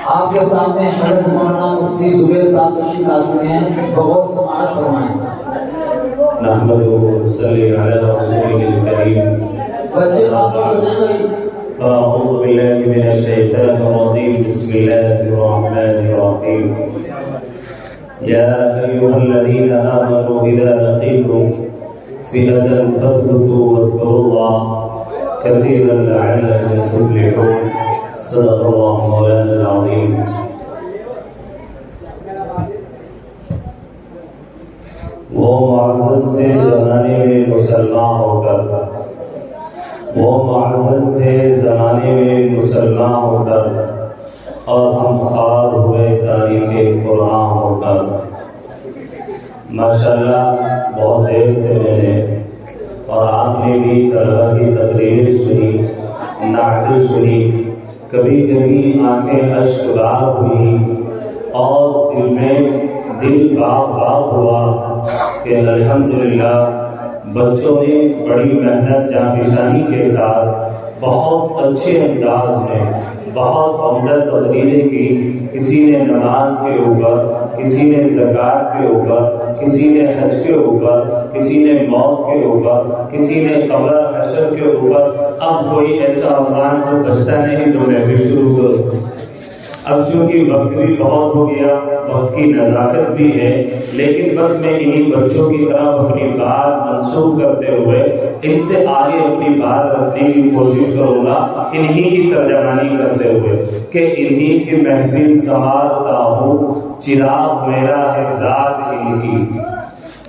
آپ کے سامنے حضرت مولانا مفتی زبیر صاحب تشریف لا چکے ہیں، بغور سماعت فرمائیں۔ نحمدہ ونصلی علی رسولہ الکریم۔ بچے خاموش ہو جائیں بھائی۔ فاعوذ باللہ من الشیطان الرجیم، بسم اللہ الرحمن الرحیم۔ یا ایھا الذین آمنوا اذا لقیتم فئة فاثبتوا واذکروا اللہ کثیرا لعلکم تفلحون۔ صدق اللہ مولانا العظیم۔ وہ معزز تھے زمانے میں مسلمان ہو کر، وہ معزز تھے زمانے میں مسلمان ہو کر، اور ہم خوار ہوئے تاریخ قرآن ہو کر۔ ماشاءاللہ بہت دیر سے میں نے اور آپ نے بھی طلبہ کی تقریر سنی، نعت سنی، کبھی کبھی آنکھیں اشکبار ہوئی اور دل میں دل باغ باغ ہوا کہ الحمدللہ بچوں نے بڑی محنت جانفشانی کے ساتھ بہت اچھے انداز میں بہت عمدہ تقریریں کی۔ کسی نے نماز کے اوپر، کسی نے زکوٰۃ کے اوپر، کسی نے حج کے اوپر، کسی نے موت کے اوپر، کسی نے قبر حشر کے اوپر۔ اب کوئی ایسا عنوان تو بچتا نہیں تو میں بھی شروع کروں۔ اب چونکہ وقت بھی بہت ہو گیا، وقت کی نزاکت بھی ہے، لیکن بس میں انہی بچوں کی طرف اپنی بات منسوخ کرتے ہوئے ان سے آگے اپنی بات رکھنے کی کوشش کروں گا، انہی کی ترجمانی کرتے ہوئے کہ انہی کی محفل سنوارتا ہوں، چراغ میرا ہے رات ان کی۔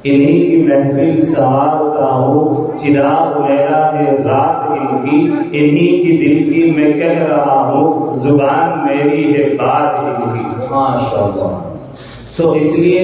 انہی کی محفل سنوارتا ہوں، چراغ میرا ہے رات ان کی۔ انہی کی دل کی میں کہہ رہا ہوں، زبان میری ہے بات ان کی۔ ماشاءاللہ۔ تو اس لیے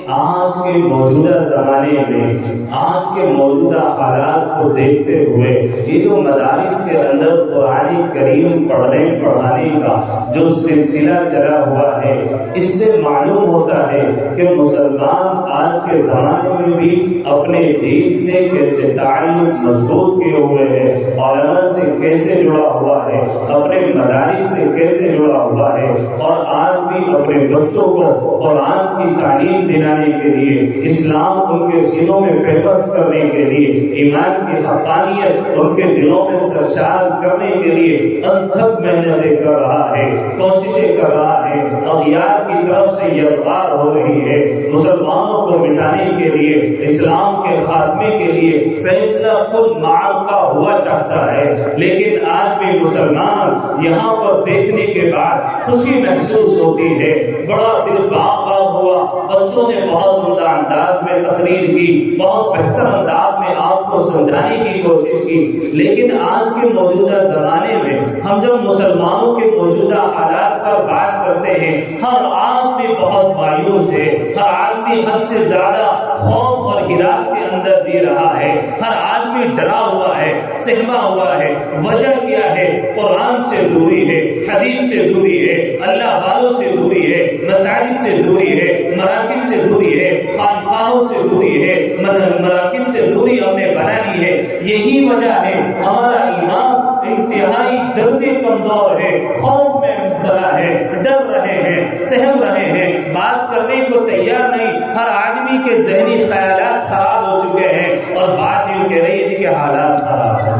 آج کے موجودہ زمانے میں، آج کے موجودہ حالات کو دیکھتے ہوئے یہ جو مدارس کے اندر قرآن کریم پڑھنے پڑھانے کا جو سلسلہ چلا ہوا ہے، اس سے معلوم ہوتا ہے کہ مسلمان آج کے زمانے میں بھی اپنے دین سے کیسے تعلق مضبوط کیے ہوئے ہیں، علماء سے کیسے جڑا ہوا ہے، اپنے مدارس سے کیسے جڑا ہوا ہے، اور آج بھی اپنے بچوں کو قرآن کی تعلیم دلانے کے لیے، اسلام ان کے سینوں میں پیوست کرنے کے لیے، ایمان کی حقانیت ان کے دلوں میں سرشار کرنے کے لیے انتھک محنتیں کر رہا ہے، کوششیں کر رہا ہے، اغیار کی طرف سے یلغار ہو رہی ہے۔ مسلمانوں کو مٹانے کے لیے، اسلام کے خاتمے کے لیے فیصلہ کن معرکہ ہوا چاہتا ہے، لیکن آج بھی مسلمان یہاں پر دیکھنے کے بعد خوشی محسوس ہوتی ہے، بڑا دل باغ باغ ہوا۔ بچوں نے بہت عمدہ انداز میں تقریر کی، بہت بہتر انداز میں آپ کو سمجھانے کی کوشش کی، لیکن آج کے موجودہ زمانے میں ہم جب مسلمانوں کے موجودہ حالات پر بات کرتے ہیں، ہر آدمی بہت مایوس ہے، ہر آدمی حد سے زیادہ خوف اور ہراس کے اندر جی رہا ہے، ہر آدمی ڈرا ہوا ہے، سہما ہوا ہے۔ وجہ کیا ہے؟ قرآن سے دوری ہے، حدیث سے دوری ہے، اللہ والوں سے دوری ہے، مساجد سے دوری ہے، مراکز سے دوری ہے، خانقاہوں سے دوری ہے، مراکز سے دوری ہم نے بنا لی ہے۔ یہی وجہ ہے ہمارا ایمان انتہائی جلدی کمزور ہے، خوف میں مبتلا ہے، ڈر رہے ہیں، سہم رہے ہیں، بات کرنے کو تیار نہیں۔ ہر آدمی کے ذہنی خیالات خراب ہو چکے ہیں، اور بات یوں کہہ رہی ہے کہ حالات خراب ہیں،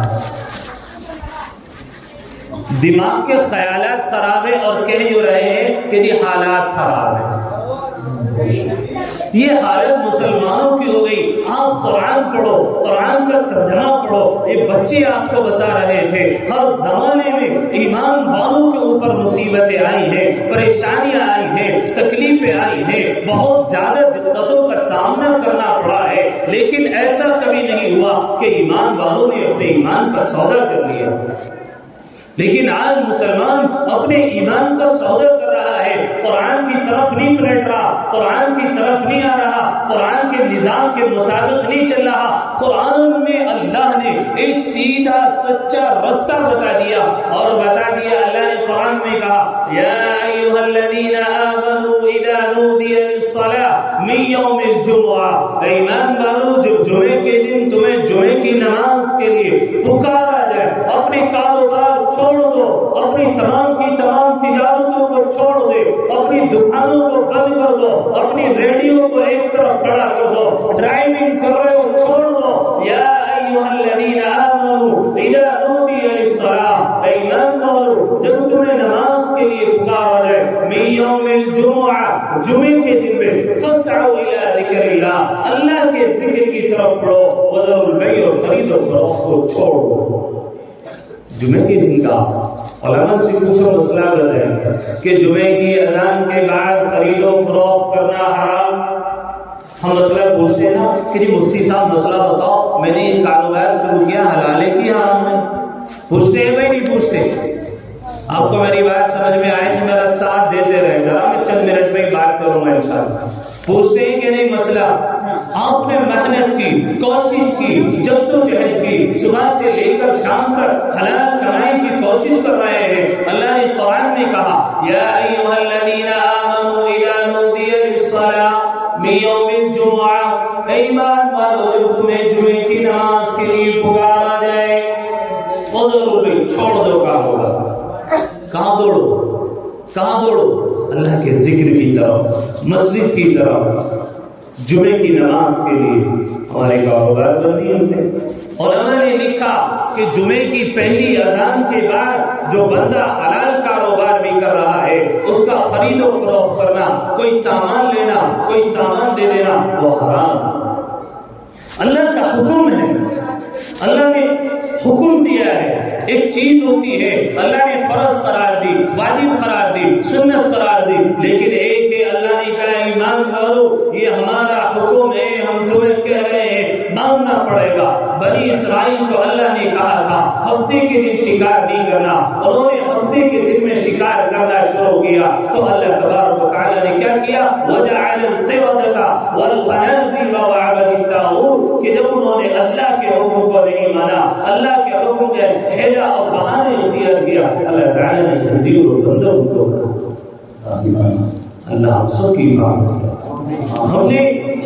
دماغ کے خیالات خراب ہیں، اور کہہ یوں رہے ہیں کہ یہ حالات خراب ہیں۔ یہ حالت مسلمانوں کی ہو گئی۔ آپ قرآن پڑھو، قرآن کا ترجمہ پڑھو۔ یہ بچے آپ کو بتا رہے تھے ہر زمانے میں ایمان والوں کے اوپر مصیبتیں آئی ہیں، پریشانیاں آئی ہیں، تکلیفیں آئی ہیں، بہت زیادہ دقتوں کا سامنا کرنا پڑا ہے، لیکن ایسا کبھی نہیں ہوا کہ ایمان والوں نے اپنے ایمان کا سودا کر لیا۔ لیکن آج مسلمان اپنے ایمان کا سودا کر رہا ہے، قرآن کی طرف نہیں پلٹ رہا، قرآن کی طرف نہیں آ رہا، قرآن کے نظام کے مطابق نہیں چل رہا۔ قرآن میں اللہ نے ایک سیدھا سچا رستہ بتا دیا، اور بتا دیا اللہ نے قرآن میں کہا یا ایھا الذین آمنوا اذا نودی للصلاۃ من یوم الجمعہ، ایمان والو جب جمعے کے دن تمہیں جمعے کی نماز کے لیے پکارا جائے، اپنے کاروبار چھوڑ دو، اپنی تمام کی تمام تجارتوں کو چھوڑ اپنی ریڈیو کو ایک طرف کھڑا کر دو، ڈرائیونگ کر رہے ہو چھوڑ دو۔ یا ایھا الذین آمنوا اذا نودی للصلاۃ، اے ایمان والو جب تمہیں نماز کے لیے پکارا جائے، من یوم الجمعہ، جمعے کے دن میں، فاسعوا الی ذکر اللہ، اللہ کے ذکر کی طرف بڑھو، وذروا البیع، اور خرید و فروخت کو چھوڑو۔ جمعے کے دن کا علماء سے پوچھو مسئلہ بتائیں کہ جمعے کی اذان کے بعد خرید و فروخت کرنا حرام؟ ہم مسئلہ پوچھتے ہیں نا کہ جی مفتی صاحب مسئلہ بتاؤ، میں نے یہ کاروبار شروع کیا، حلال ہے کہ حرام ہے؟ پوچھتے ہیں بھائی نہیں پوچھتے؟ آپ کو میری بات سمجھ میں آئے تو میرا ساتھ دیتے رہے، ذرا میں چند منٹ میں بات کروں گا انشاءاللہ۔ پوچھتے ہیں کہ نہیں مسئلہ، آپ نے محنت کی، کوشش کی، جدوجہد کی، صبح سے لے کر شام تک حلال کمائی کی کوشش کر رہے ہیں۔ اللہ نے قرآن میں کہا یا ایھا الذین آمنوا اذا نودی للصلاۃ من یوم الجمعہ، اے ایمان والو جب تمہیں جمعے کی نماز کے لیے پکارا جائے، چھوڑ دو کاروبار۔ کہاں دوڑو؟ کہاں دوڑو؟ اللہ کے ذکر کی طرف، مسجد کی طرف۔ جمعے کی نماز کے لیے ہمارے کاروبار بندی ہوتے ہیں۔ علماء نے لکھا کہ جمعے کی پہلی اذان کے بعد جو بندہ حلال کاروبار بھی کر رہا ہے، اس کا خرید و فروخت کرنا، کوئی سامان لینا، کوئی سامان دے دینا، وہ حرام۔ اللہ کا حکم ہے، اللہ نے حکم دیا ہے۔ ایک چیز ہوتی ہے اللہ نے فرض قرار دی، واجب قرار دی، سنت قرار دی، لیکن ایک ہے اللہ نے کہا ایمان والو یہ ہمارا حکم ہے، ہم تمہیں کہہ رہے ہیں ماننا پڑے گا۔ بنی اسرائیل کو اللہ نے کہا تھا ہفتے کے دن شکار نہیں کرنا، انہوں نے ہفتے کے دن میں شکار کرنا شروع کیا تو اللہ تبارک و تعالی نے کیا کیا؟ وَجَعَلَ الْقِرَدَةَ وَالْخَنَازِيرَ وَعَبَدَ الطَّاغُوتَ، کہ جب انہوں نے اللہ کے حکم کو نہیں مانا، اللہ کے حکم کے حیلہ اور بہانے اختیار کیا، اللہ تعالی نے خنزیر اور بندر کو اللہ ہم سب کی حفاظت کیا۔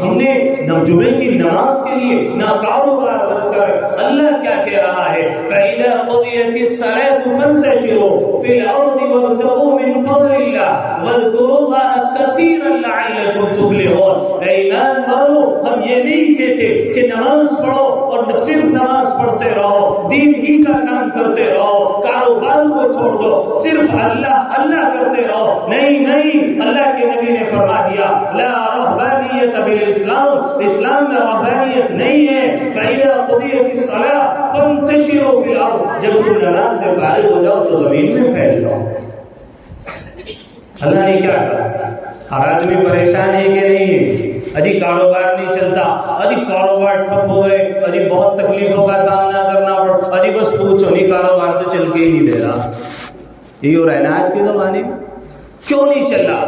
ہم نے نہ جمعے کی نماز کے لیے نہ کاروبار بند کر، اللہ کیا کہہ رہا ہے؟ فَإِذَا قُضِيَتِ الصَّلَاةُ فَانتَشِرُوا فِي الْأَرْضِ وَابْتَغُوا مِنْ فَضْلِ اللَّهِ وَاذْكُرُوا اللَّهَ كَثِيرًا لَعَلَّكُمْ تُفْلِحُونَ۔ اے ایمان والو ہم یہ نہیں کہتے کہ نماز پڑھو اور صرف نماز پڑھتے رہو، دین ہی کا کام کرتے رہو، کاروبار کو چھوڑ دو، صرف اللہ اللہ کرتے رہو۔ نہیں نہیں، اللہ کے نبی نے فرما دیا لا رہبانیت بالاسلام، اسلام میں رہبانیت نہیں ہے۔ فَإِذَا قُضِيَتِ الصَّلَاةُ فَانتَشِرُوا فِي الْأَرْضِ، جب تم نماز سے فارغ ہو جاؤ تو زمین میں پھیل جاؤ۔ اللہ نے کیا کہا؟ ہر آدمی پریشان ہے کہ نہیں ہے؟ ابھی کاروبار نہیں چلتا، ابھی کاروبار ٹھپ ہو گئے، ابھی بہت تکلیفوں کا سامنا کرنا پڑتا، ابھی بس پوچھو نہیں، کاروبار تو چل کے ہی نہیں دے رہا۔ یہی ہو رہا ہے نا آج کے زمانے میں۔ کیوں نہیں چل رہا؟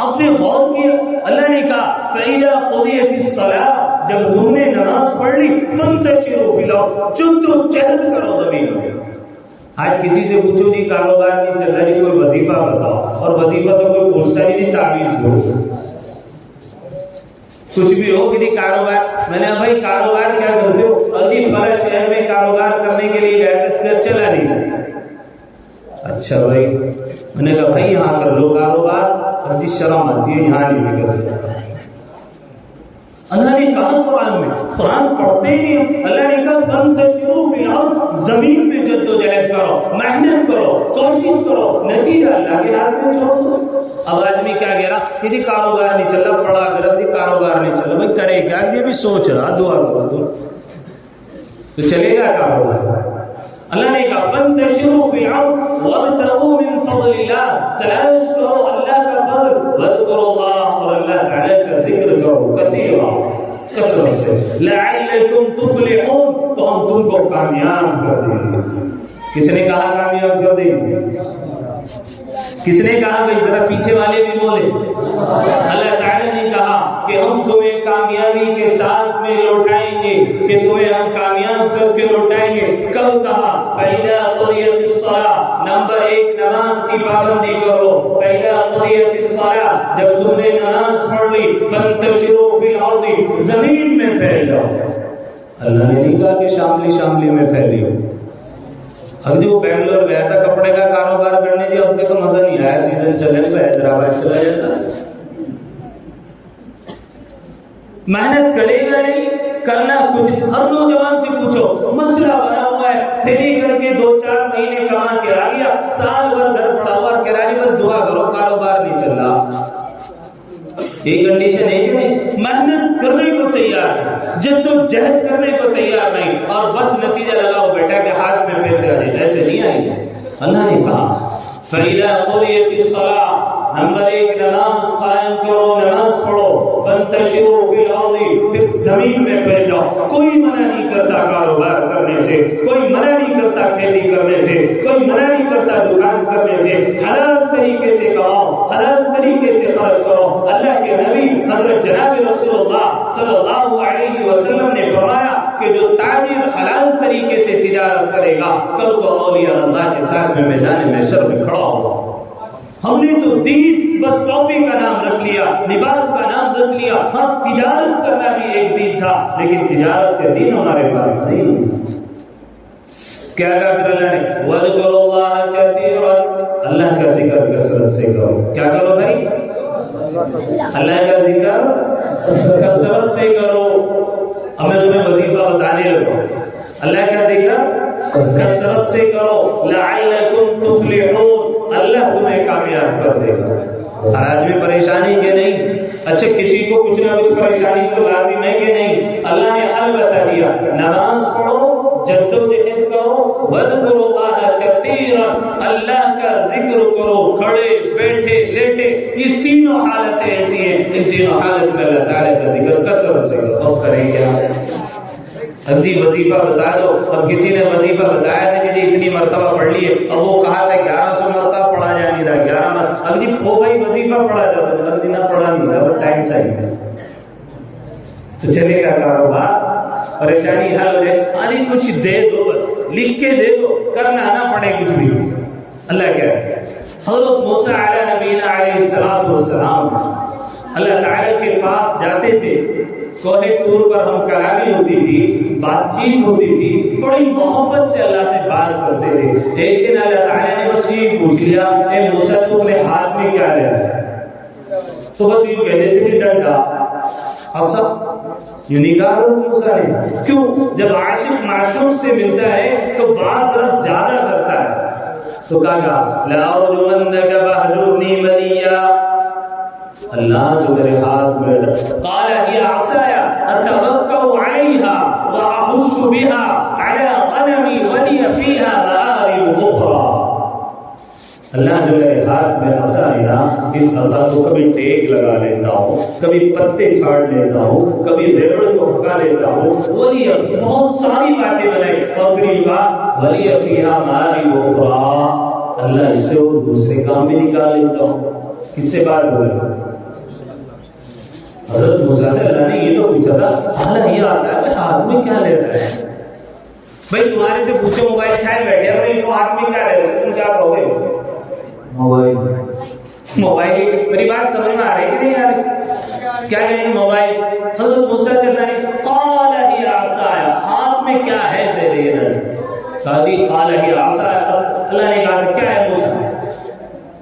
آپ نے غور کیا؟ اللہ نے کہا فَإِذَا قُضِيَتِ الصَّلَاةُ، جب تم نے نماز پڑھ لی، فَانتَشِرُوا فِي الْأَرْضِ، جدوجہد کرو زمین میں۔ آج کسی سے پوچھو نہیں کاروبار نہیں چل رہا، کوئی وظیفہ بتاؤ، اور وظیفہ تو کوئی پوچھتا ہی نہیں، تعویذ دو، کچھ بھی ہو کہ نہیں کاروبار۔ میں نے کہا بھائی کاروبار کیا کرتے ہو؟ ابھی فرش شہر میں کاروبار کرنے کے لیے گئے، چلا نہیں۔ اچھا بھائی، میں نے کہا بھائی یہاں کر لو کاروبار، حدیث شرم آتی ہے یہاں نہیں کر سکتا۔ اللہ نے کہا قرآن میں، قرآن پڑھتے ہی نہیں، اللہ نے کہا فَانتَشِرُوا فِي الْأَرْضِ، زمین میں جدوجہد کرو، محنت کرو، کوشش کرو، نتیجہ اللہ کے ہاتھ میں چھوڑ دو۔ اب آدمی کیا کہہ رہا کہ کاروبار نہیں چل رہا، پڑھا کر کاروبار نہیں چل رہا، بھائی کرے کیا؟ یہ بھی سوچ رہا، دعا کرو تو چلے گا کاروبار۔ اللہ نے کہا فَانتَشِرُوا فِي الْأَرْضِ وَابْتَغُوا مِنْ فَضْلِ اللَّهِ، تلاش کرو اللہ کا فضل، وَاذْكُرُوا اللَّهَ، اور اللہ تعالی کا ذکر کرو کثیرا، کثرت سے، لَعَلَّكُمْ تُفْلِحُونَ، تو ہم تم کو کامیاب کر دیں گے۔ کس نے کہا کامیاب کر دیں گے؟ کس نے کہا؟ بھائی ذرا پیچھے والے بھی بولے۔ اللہ تعالی نے کہا کہ ہم تمہیں کامیابی کے ساتھ میں لوٹائیں گے، کہ تمہیں ہم کامیاب کر کے لوٹائیں گے۔ کب کہا؟ فَإِذَا قُضِيَتِ الصَّلَاةُ، نمبر 1 نماز کی پابندی کرو۔ فَإِذَا قُضِيَتِ الصَّلَاةُ، جب تم نے نماز پڑھ لی، فَانتَشِرُوا فِي الْأَرْضِ، زمین میں پھیل جاؤ۔ اللہ نے نہیں کہا کہ شاملی میں پھیلی ہو۔ اب جو بنگلور گیا تھا کپڑے کا کاروبار کرنے، جی اب تک مزہ نہیں آیا، سیزن چلے تو حیدرآباد چلا جاتا۔ محنت کرے گا نہیں، کرنا کچھ. ہر نوجوان سے پوچھو، مسئلہ بنا ہوا ہے، پھیری کر کے 2-4 مہینے کما کے آ گیا، سال بھر گھر پڑا ہوا کرا رہی، بس دعا کرو کاروبار نہیں چل رہا. یہ کنڈیشن ہے کہ نہیں؟ محنت کرنے کو تیار ہے، جدوجہد کرنے کو تیار نہیں، اور بس نتیجہ لگاؤ بیٹا کہ ہاتھ میں پیسے آ جائے، ایسے نہیں آئیں گے. اللہ نے کہا فَإِذَا قُضِيَتِ الصَّلَاةُ، نمبر 1 نماز قائم کرو، نماز پڑھو. فَانْتَشِرُوا فِي الْأَرْضِ، پھر زمین میں پھیل جاؤ. کوئی منع نہیں کرتا کاروبار کرنے سے، کوئی منع نہیں کرتا کھیتی کرنے سے، کوئی منع نہیں کرتا دکان کرنے سے. حلال طریقے سے کماؤ، حلال طریقے سے خرچ کرو. اللہ کے نبی حضرت جناب رسول اللہ صلی اللہ علیہ وسلم نے فرمایا کہ جو تاجر حلال طریقے سے تجارت کرے گا، کل کو اولیاء اللہ کے ساتھ میں میدان محشر میں کھڑا ہوگا. ہم نے تو دین بس ٹوپی کا نام رکھ لیا، لباس کا نام رکھ لیا. ہاں تجارت کرنا بھی ایک دین تھا، لیکن تجارت کے دین ہمارے پاس نہیں. کیا کہا پھر اللہ نے؟ وَاذْكُرُوا اللَّهَ كَثِيرًا، اللہ کا ذکر کثرت سے کرو. کیا کرو بھائی؟ اللہ کا ذکر کثرت سے کرو. اب میں تمہیں وظیفہ بتانے لگا. اللہ کا ذکر کثرت سے کرو. لَعَلَّكُمْ تُفْلِحُونَ، اللہ تمہیں کامیاب کر دے گا. ہر آدمی پریشانی کے نہیں. اچھا کسی کو کچھ نہ کچھ پریشانی تو لازم ہے کہ نہیں؟ اللہ نے حل بتا دیا. نماز پڑھو، جدوجہد کرو. وَاذْكُرُوا اللَّهَ كَثِيرًا، اللہ کا ذکر کرو، کھڑے بیٹھے لیٹے. یہ تینوں حالتیں ایسی ہیں، ان تینوں حالت میں اللہ تعالیٰ کا ذکر کثرت سے کرو. اب کریں کیا؟ ابھی وظیفہ بتا دو. اب کسی نے وظیفہ بتایا تھا کہ اتنی مرتبہ پڑھ لیے، اب وہ کہا تھا 1100 مرتبہ پڑھا جا نہیں رہا. 11 مرتبہ اب جی ہو بھائی وظیفہ پڑھا جاتا ہے، اب نہ پڑھا نہیں رہا، ٹائم چاہیے تو چلے گا کاروبار. پریشانی حل ہو جائے. ارے کچھ دے دو، بس لکھ کے دے دو، کرنا نہ پڑے کچھ بھی. اللہ کہہ رہا ہے حضرت موسیٰ علیہ نبینا علیہ السلام اللہ تعالیٰ کے پاس جاتے تھے. کوہ طور پر ہم کلامی ہوتی تھی، بات چیت ہوتی تھی، بڑی محبت سے اللہ سے بات کرتے تھے. ایک دن اللہ تعالیٰ نے بس یہ پوچھ لیا، اے موسیٰ تو اپنے ہاتھ میں کیا لے رہا ہے؟ تو بس یوں کہتے تھے کہ ڈنڈا. عصا یوں نہیں کہا حضرت موسیٰ نے. کیوں؟ جب عاشق معشوق سے ملتا ہے تو بات ذرا زیادہ کرتا ہے. تو کہا لَأَرْجُمَنَّكَ فَاهْجُرْنِي مَلِيًّا، اللہ جو میرے ہاتھ میں قال هي عصاي اتوكل عليها واحش بها على غنمي ولي فيها مآرب اخرى. اللہ جو میرے ہاتھ میں عصا ہے نا، اس عصا کو کبھی ٹیک لگا لیتا ہوں، کبھی پتے چھاڑ لیتا ہوں، کبھی ریوڑ کو پکا لیتا ہوں. ولی بہت ساری باتیں بنائی اور پھر یہ کہا ولی فیہا مآرب اخرى، اللہ اس سے وہ دوسرے کام بھی نکال لیتا ہوں. کس سے بات ہو رہی؟ حضرت موسیٰ سے اللہ نے یہ تو پوچھا تھا اللہ یہ عصا ہے ہاتھ میں کیا لے رہا ہے؟ بھائی تمہارے سے پوچھو موبائل اٹھائے بیٹھے اور ان کو ہاتھ میں کیا لے رہے ہیں؟ تم کیا کہو گے؟ موبائل. میری بات سمجھ میں آ رہی کہ نہیں آ رہی؟ کیا کہیں گے موبائل؟ حضرت موسیٰ سے اللہ نے قال ہی عصایا، ہاتھ میں کیا ہے تیرے؟ قال ہی عصایا. اللہ نے کہا کیا ہے موسیٰ؟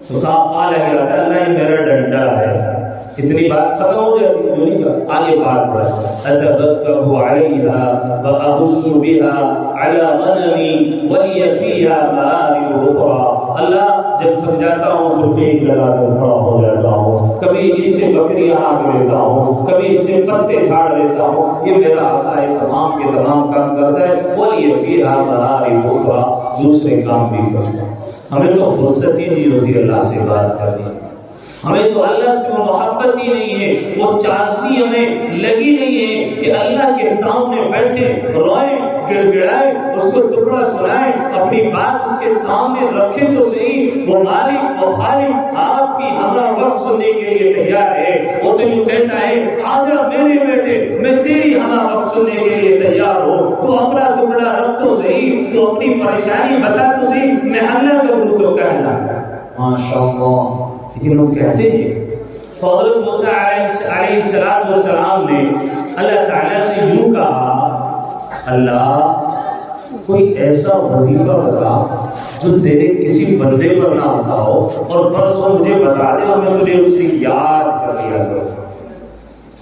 تو کہا قال ہی عصایا، اللہ یہ میرا ڈنڈا ہے. اتنی بات ختم ہو جاتی ہے. جو نہیں کہا آگے بات بڑھا اتبکہ علیہا واحس بها علی غنمی ولی فیہا مآرب اخرى. اللہ جب تھک جاتا ہوں تو ٹیک لگا کر کھڑا ہو جاتا ہوں، کبھی اس سے بکریاں ہانک لیتا ہوں، کبھی اس سے پتے جھاڑ لیتا ہوں. یہ میرا عصا ہے، تمام کے تمام کام کرتا ہے. ولی فیہا مآرب اخرى، دوسرے کام بھی کرتا ہوں. ہمیں تو فرصت ہی نہیں ہوتی اللہ سے بات کرنے. ہمیں تو اللہ سے وہ محبت ہی نہیں ہے، وہ چاشنی ہمیں لگی نہیں ہے کہ اللہ کے سامنے بیٹھے روئیں، گڑ گڑائیں، اس کو ٹکڑا سنائیں، اپنی بات اس کے سامنے رکھیں تو صحیح. وہ مالک وہ خالق آپ کی ہمراہ وقت سننے کے لیے تیار ہے. وہ تو یوں کہتا ہے آجا میرے بیٹے میں تیری ہمراہ وقت سننے کے لیے تیار ہوں. تو اپنا ٹکڑا رکھ تو صحیح، تو اپنی پریشانی بتا تو صحیح، میں حل کر دوں تو کہنا. ماشاءاللہ. لیکن لوگ کہتے ہیں. تو حضرت موسیٰ علیہ السلام نے اللہ تعالیٰ سے یوں کہا اللہ کوئی ایسا وظیفہ بتا جو تیرے کسی بندے پر نہ آتا ہو اور بس وہ مجھے بتا دے اور میں تجھے اس سے یاد کر لیا کروں.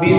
20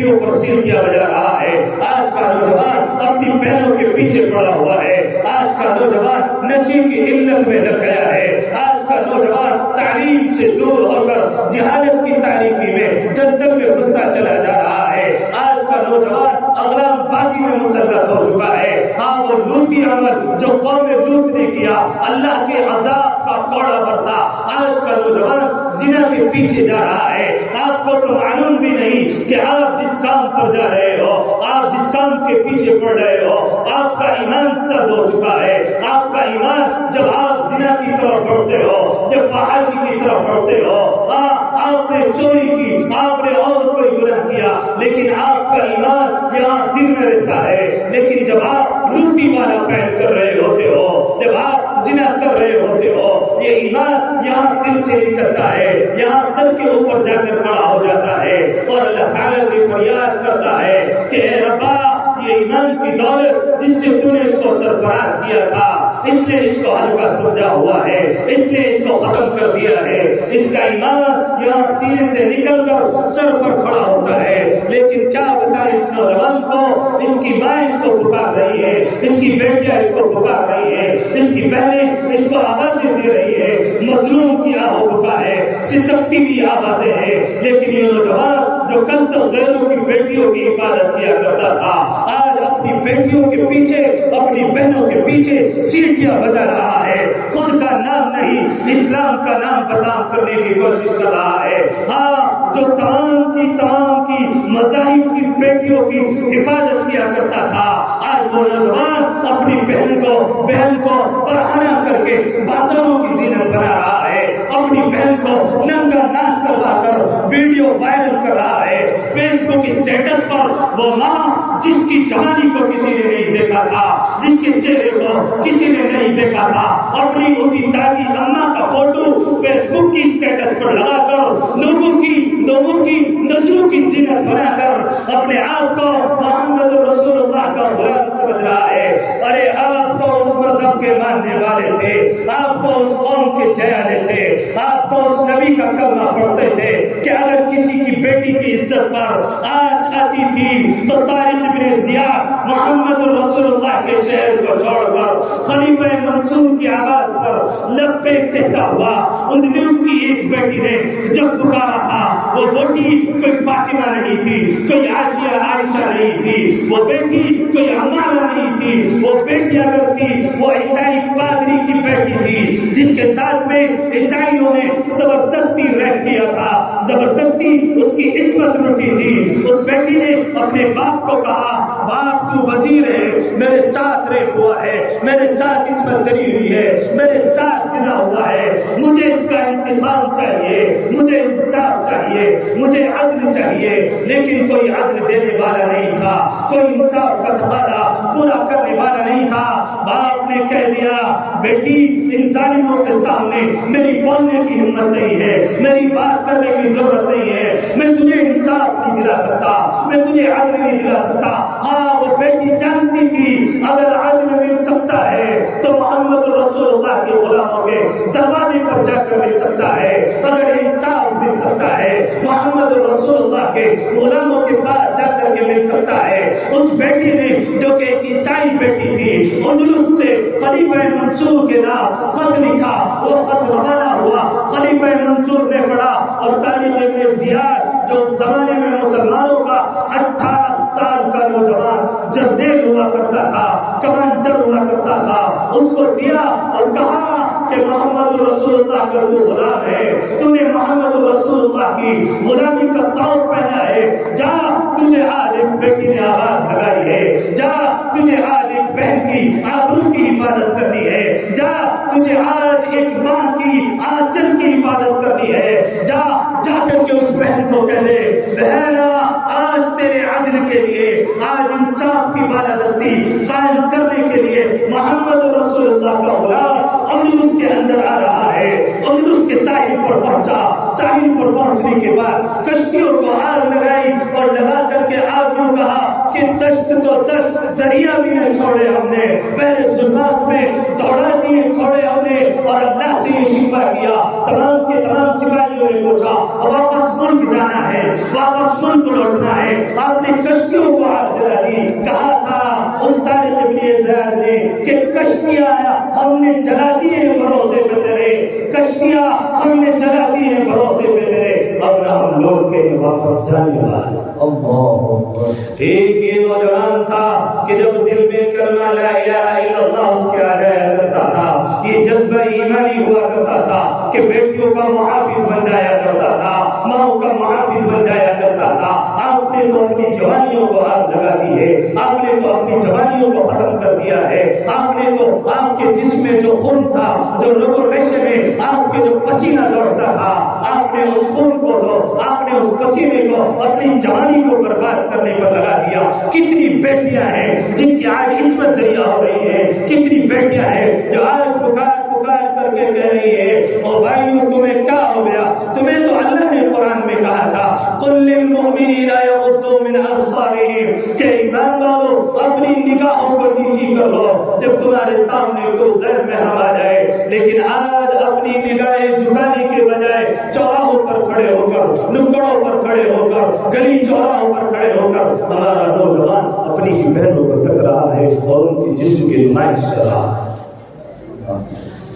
بیٹیوں پر سیٹیاں بجا رہا ہے، آج کا نوجوان اپنی بہنوں کے پیچھے پڑا ہوا ہے، آج کا نوجوان نشے کی علت میں لگ گیا ہے، آج کا نوجوان تعلیم سے دور ہو کر جہالت کی تاریکی میں دلدل میں گھستا چلا جا رہا ہے، آج کا نوجوان اغرام بازی میں مسلط ہو چکا ہے۔ ہاں وہ لوتی عمل جو قوم لوط نے کیا، اللہ کے عذاب کا کوڑا برسا، آج کا نوجوان زنا کے پیچھے جا رہا ہے۔ آپ کو تو معلوم بھی نہیں کہ آپ جس کام پر جا رہے ہو، آپ جس کام کے پیچھے پڑ رہے ہو، آپ کا ایمان سب ہو چکا ہے۔ آپ کا ایمان جب آپ زنا کی طرف بڑھتے ہو، جب فحاشی کی طرف بڑھتے ہو، آپ نے چوری کی، آپ نے اور کوئی گناہ کیا، لیکن آپ کا ایمان یہاں دل میں رہتا ہے۔ لیکن جب آپ لوٹی والا فعل کر رہے ہوتے ہو، جب آپ زنا کر رہے ہوتے ہو، یہ ایمان یہاں دل سے نکلتا ہے، یہاں سر کے اوپر جا کر کھڑا ہو جاتا ہے اور اللہ تعالیٰ سے فریاد کرتا ہے کہ اے ربا، یہ ایمان کی دولت جس سے تو نے اس کو سرفراز کیا تھا، اس نے اس کو ہلکا سمجھا ہوا ہے، اس نے اس کو ختم کر دیا ہے۔ اس کا ایمان یہاں سینے سے نکل کر سر پر کھڑا ہوتا ہے، لیکن کیا بتائیں اس نوجوان کو، اس کی ماں اس کو پکار رہی ہے، اس کی بیٹیاں اس کو پکار رہی ہے، اس کی بہنیں اس کو آوازیں دے رہی ہے، مظلوم کی آہ پکار ہے، سسکتی بھی آوازیں ہیں، لیکن یہ نوجوان جو کل تک غیروں کی بیٹیوں کی حفاظت کیا کرتا تھا، آج اپنی بیٹیوں کے پیچھے، اپنی بہنوں کے پیچھے سیٹیاں بجا رہا ہے، خود کا نام نہیں اسلام کا نام بدنام کرنے کی کوشش کر رہا ہے۔ ہاں، جو تمام کی مذاہب کی بیٹیوں کی حفاظت کیا کرتا تھا، آج وہ نوجوان اپنی بہن کو پرہنا کر کے بازاروں کی زینت بنا رہا ہے، اپنی بہن کو ننگا ناچ کروا کر ویڈیو وائرل کر رہا ہے، فیس بک اسٹیٹس پر وہ ماں جس کی جوانی کو کسی نے نہیں دیکھا تھا، جس کے چہرے کو کسی نے نہیں دیکھا تھا، اپنی اسی دادی اماں کا فوٹو فیس بک کی اسٹیٹس پر لگا کر لوگوں کی نظروں کی زینت بنا کر اپنے آپ کو محمد رسول اللہ کا غلام سمجھ رہا ہے۔ ارے آپ تو اس مذہب کے ماننے والے تھے، آپ تو اس قوم کے چہرے تھے، آپ تو اس نبی کا کلمہ پڑھتے تھے کہ اگر کسی کی بیٹی کی عزت پر آج آتی تھی تو طارق بن زیاد محمد رسول اللہ کے شہر کو چھوڑ کر خلیفہ منصور کی آواز پر لبیک کہتا ہوا اندلس کی ایک بیٹی نے جب پکارا تھا، وہ بیٹی کوئی فاطمہ نہیں تھی، کوئی عائشہ نہیں تھی، وہ بیٹی کوئی عمارہ نہیں تھی، وہ بیٹی اگر تھی وہ عیسائی پادری کی بیٹی تھی جس کے ساتھ میں عیسائیوں نے زبردستی ریپ کیا تھا، زبردستی اس کی عصمت لوٹی تھی۔ اس بیٹی نے اپنے باپ کو کہا، باپ تو وزیر ہے، میرے ساتھ ریپ ہوا ہے، میرے ساتھ عصمت دری ہوئی ہے، میرے ساتھ زنا ہوا ہے، مجھے اس کا انتقام چاہیے، مجھے انصاف چاہیے، مجھے عدل چاہیے۔ لیکن کوئی عدل دینے والا نہیں تھا، کوئی انصاف کا تقاضا پورا کرنے والا نہیں تھا۔ باپ نے کہہ دیا، بیٹی ان ظالموں کے سامنے میری بولنے کی ہمت نہیں ہے، میری بات کرنے کی ضرورت نہیں ہے، میں تجھے انصاف نہیں دلا سکتا، میں تجھے عدل نہیں دلا سکتا۔ ہاں، وہ بیٹی جانتی تھی اگر عدل مل سکتا ہے تو محمد رسول اللہ کے غلاموں کے دروازے پر جا کر مل سکتا ہے، اگر انصاف مل سکتا ہے محمد رسول اللہ کے غلاموں کے پاس جا کر کے مل سکتا ہے۔ اس بیٹی نے جو کہ ایک عیسائی بیٹی تھی، اندلس سے خلیفہ منصور کے نام خط لکھا، وہ خط روانہ ہوا، خلیفہ منصور نے پڑھا اور طارق بن زیاد جو زمانے میں مسلمانوں کا 18 سال کا نوجوان جرنیل ہوا کرتا تھا، کمانڈر ہوا کرتا تھا، اس کو دیا اور کہا کہ محمد رسول اللہ کا تو غلام ہے، تو نے محمد رسول اللہ کی غلامی کا طور پہنا ہے، جا تجھے آج ایک بیٹی نے آواز لگائی ہے، جا تجھے آج ایک بہن کی آبرو کی حفاظت کرنی ہے، جا تجھے آج ایک ماں کی آنچل کی حفاظت کرنی ہے، جا کر کے اس بہن کو کہہ دے، بہنا آج تیرے عدل کے لیے، آج انصاف کی بالادستی قائم کرنے کے لیے محمد رسول اللہ کا غلام اندلس کے اندر آ رہا ہے۔ اندلس کے ساحل پر پہنچا، ساحل پر پہنچنے کے بعد کشتیوں کو آگ لگائی اور لگا کر کے آگ یوں کہا کہ دشت تو دشت، دریا بھی نہ چھوڑے ہم نے، پہلے ظلمات میں دوڑا دیے کھوڑے ہم نے اور اللہ سے یہ شکوہ کیا۔ تمام کے تمام سپاہیوں نے پوچھا واپس ملک جانا ہے، واپس ملک لوٹنا ہے۔ آپ نے کشتیوں کو آگ جلا دی، کہا تھا اس طارق ابن زیاد نے کہ کشتیاں ہم نے جلا دی ہیں بھروسے پہ تیرے، کشتیاں ہم نے جلا دی ہیں بھروسے پہ تیرے، اب ہم لوٹ کے واپس جانے والے۔ اللہ اکبر۔ ایک یہ نوجوان تھا کہ جب دل میں کلمہ لا الہ الا اللہ اس کے آ جایا کرتا تھا، یہ جذبہ ایمانی ہوا کرتا تھا کہ بیٹیوں کا محافظ بن جایا کرتا تھا، ماؤں کا محافظ بن جایا کرتا تھا۔ آپ نے تو اپنی جوانیوں کو آگ لگا دی ہے، آپ نے تو اپنی جوانیوں کو ختم کر دیا ہے، آپ نے تو آپ کے جسم میں جو خون تھا، جو لوگوں ریشے میں آپ کے جو پسینہ دوڑتا تھا، آپ نے اس خون کو تو آپ نے اس پسینے کو اپنی جوانی کو برباد کرنے پر لگا دیا۔ کتنی بیٹیاں ہیں جن کی آج عصمت دریا ہو رہی ہے، کتنی بیٹیاں ہیں جو آج پکار پکار کر کے کہہ رہی ہے او بھائیو تمہیں کیا ہو گیا؟ تمہیں تو اللہ نے قرآن میں کہا تھا قل للمؤمنین یغضوا من ابصارہم کہ ایمان والو اپنی نگاہوں کو نیچی کر لو جب تمہارے سامنے کوئی غیر محرم آ جائے۔ لیکن آج اپنی نگاہیں جھکانے کے بجائے چوراہوں پر کھڑے ہو کر، نکڑوں پر کھڑے ہو کر، گلی چوراہوں پر کھڑے ہو کر ہمارا نوجوان اپنی ہی بہنوں کو تک رہا ہے اور ان کی جسم کی نمائش کر رہا ہے۔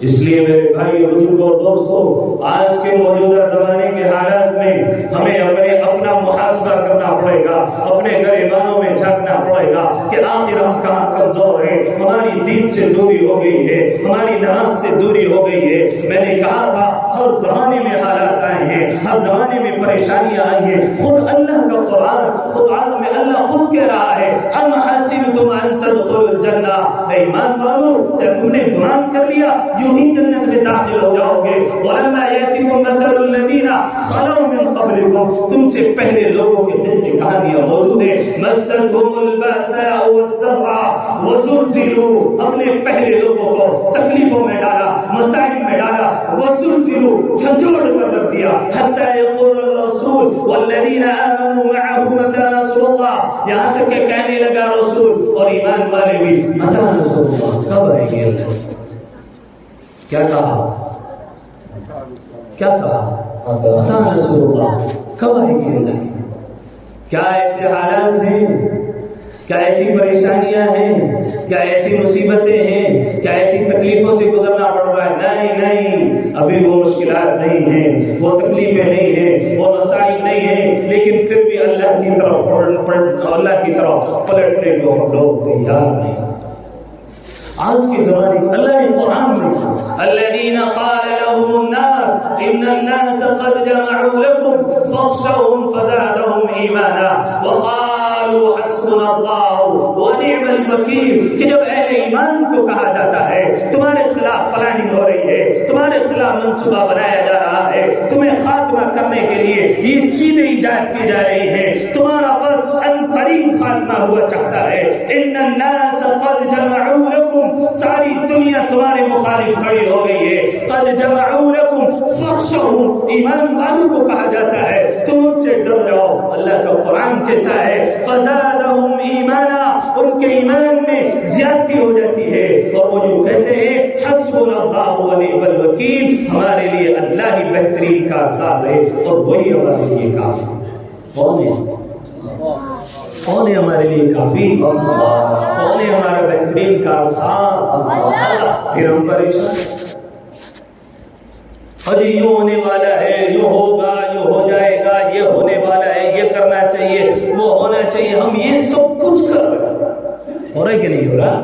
اس لیے میرے بھائی بزرگوں اور دوستوں، آج کے موجودہ زمانے کے حالات میں ہمیں اپنا محاسبہ کرنا پڑے گا، اپنے گریبانوں میں جھانکنا پڑے گا کہ آخر ہم کہاں کمزور ہیں۔ ہماری دین سے دوری ہو گئی ہے، ہماری نماز سے دوری ہو گئی ہے۔ میں نے کہا تھا ہر زمانے میں حالات آئے ہیں، ہر زمانے میں پریشانیاں آئی ہیں۔ خود اللہ کا قرآن، خود عالم میں اللہ خود کہہ رہا ہے ام حسبتم ان تدخلوا الجنہ، اے ایمان والو کیا تم نے گمان کر لیا یوں ہی جنت میں داخل ہو جاؤ گے؟ وَلَمَّا يَأْتِكُم مَّثَلُ الَّذِينَ خَلَوْا مِن قَبْلِكُم، تم سے پہلے لوگوں کے قصے کہانیاں موجود ہیں۔ مَسَّتْهُمُ الْبَأْسَاءُ وَالضَّرَّاءُ وَزُلْزِلُوا، ہم نے پہلے لوگوں کو تکلیفوں میں ڈالا، مصائب میں ڈالا، وَزُلْزِلُوا جھنجھوڑ کر رکھ دیا، حَتَّى يَقُولَ الرَّسُولُ وَالَّذِينَ آمَنُوا مَعَهُ مَتَىٰ نَصْرُ اللَّهِ، یہاں تک کہ کہنے لگا رسول اور ایمان والے بھی مَتَىٰ نَصْرُ اللَّهِ، کب آئے گے اللہ؟ کیا کہا؟ کیا کہا؟ مَتَىٰ نَصْرُ اللَّهِ، کب آئے گی اللہ؟ کیا ایسے حالات ہیں؟ کیا ایسی پریشانیاں ہیں؟ کیا ایسی مصیبتیں ہیں؟ کیا ایسی تکلیفوں سے گزرنا پڑ رہا ہے؟ نہیں نہیں، ابھی وہ مشکلات نہیں ہیں، وہ تکلیفیں نہیں ہیں، وہ مسائل نہیں ہیں، لیکن پھر بھی اللہ کی طرف پلٹنے کو ہم لوگ تیار نہیں۔ آج کے زمانے میں اللہ نے قرآن میں الذین قال لهم الناس ان الناس قد جمعوا لكم فاخشوهم فزادهم ایمانا وقالوا حسبنا اللہ ونعم الوکیل، کہ جب اہل ایمان کو کہا جاتا ہے تمہارے خلاف پلاننگ ہو رہی ہے، تمہارے خلاف منصوبہ بنایا جا رہا ہے، تمہیں خاتمہ کرنے کے لیے یہ چیزیں ایجاد کی جا رہی ہیں، تمہارا بس ان قریب خاتمہ ہوا چاہتا ہے، ان الناس قد جمعوا لكم، ساری دنیا تمہارے مخالف کھڑی ہو گئی ہے، قد جمعوا لكم فاخشوهم، ایمان والوں کو کہا جاتا ہے تم ان سے ڈر جاؤ۔ اللہ کا قرآن کہتا ہے فزادهم ایمانا، ان کے ایمان میں زیادتی ہو جاتی ہے اور وہ جو کہتے ہیں حسبنا اللہ ونعم الوکیل، ہمارے لیے اللہ ہی بہترین کارساز ہے اور وہی ہمارے لیے کافی ہے۔ کون ہے؟ کون ہے ہمارے لیے کافی؟ کون ہے ہمارا بہترین کارساز؟ اللہ۔ پھر ہم پریشان حجی یوں ہونے والا ہے، یوں ہوگا، یوں ہو جائے گا، یہ ہونے والا ہے، یہ کرنا چاہیے، وہ ہونا چاہیے، ہم یہ سب کچھ کر رہے ہیں، ہو رہا ہے کہ نہیں ہو رہا؟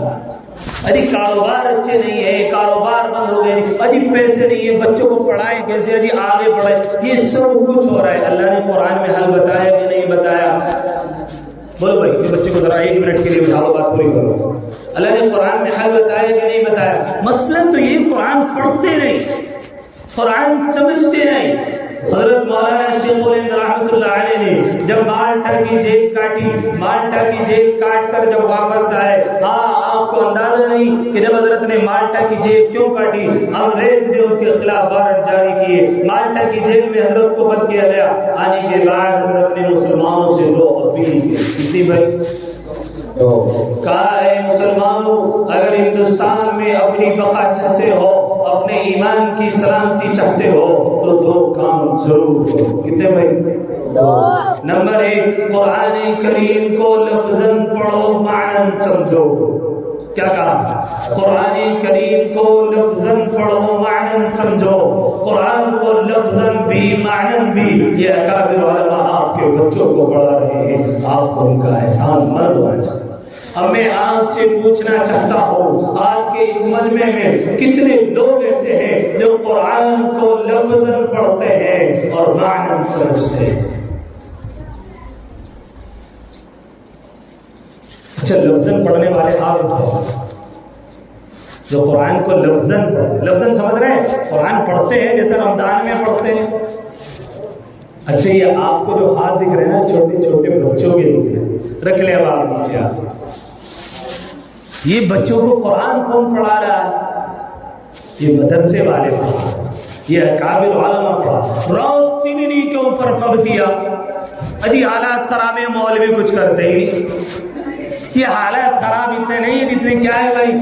اجی کاروبار اچھے نہیں ہے، کاروبار بند ہو گئے، اجی پیسے نہیں ہے، بچوں کو پڑھائیں کیسے، اجی آگے بڑھائیں، یہ سب کچھ ہو رہا ہے۔ اللہ نے قرآن میں حل بتایا کہ نہیں بتایا؟ بولو بھائی، بچے کو ذرا 1 منٹ کے لیے اٹھاؤ، بات پوری کرو۔ اللہ نے قرآن میں حل بتایا کہ نہیں بتایا؟ مسئلہ تو یہ قرآن پڑھتے نہیں، قرآن سمجھتے نہیں۔ حضرت مولانا شیخ الہند رحمۃ اللہ علیہ نے جب مالٹا کی جیل کاٹی، مالٹا کی جیل کاٹ کر جب واپس آئے، آپ کو اندازہ نہیں کہ جب حضرت نے مالٹا کی جیل کیوں کاٹی، انگریز نے ان کے خلاف وارنٹ جاری کیے، مالٹا کی جیل میں حضرت کو بند کیا گیا، آنے کے بعد حضرت نے مسلمانوں سے 2 اپیل کی، کتنی بھائی؟ کہا اے مسلمانوں، اگر ہندوستان میں اپنی بقا چاہتے ہو، اپنے ایمان کی سلامتی چاہتے ہو تو 2 کام ضرور کرو۔ کتنے بھائی؟ نمبر 1 قرآن کریم کو لفظاً پڑھو معناً سمجھو. کیا کہا؟ قرآن کریم کو لفظاً پڑھو معناً سمجھو. قرآن کو لفظاً بھی معناً بھی. یہ اکابر علماء آپ کے بچوں کو پڑھا رہے ہیں، آپ کو ان کا احسان مند ہونا چاہیے. اب میں آپ سے پوچھنا چاہتا ہوں، آج کے اس مجمع میں کتنے لوگ ایسے ہیں جو قرآن کو لفظاً پڑھتے ہیں اور معناً سمجھتے ہیں؟ اچھا، لفظاً پڑھنے والے آپ اٹھاؤ جو قرآن کو لفظاً سمجھ رہے ہیں، قرآن پڑھتے ہیں جیسے رمضان میں پڑھتے ہیں. اچھا، یہ آپ کو جو ہاتھ دکھ رہے ہیں نا، چھوٹے چھوٹے بچوں کے دکھ رہے ہیں، رکھ لیں اب آپ نیچے. آپ یہ بچوں کو قرآن کون پڑھا رہا ہے؟ یہ مدرسے والے پڑھا، یہ اکابر علماء پڑھا. رات تینی کے اوپر فب دیا. اجی حالات خراب ہے، مولوی کچھ کرتے ہی نہیں. یہ حالات خراب اتنے نہیں ہیں جتنے کیا ہے بھائی؟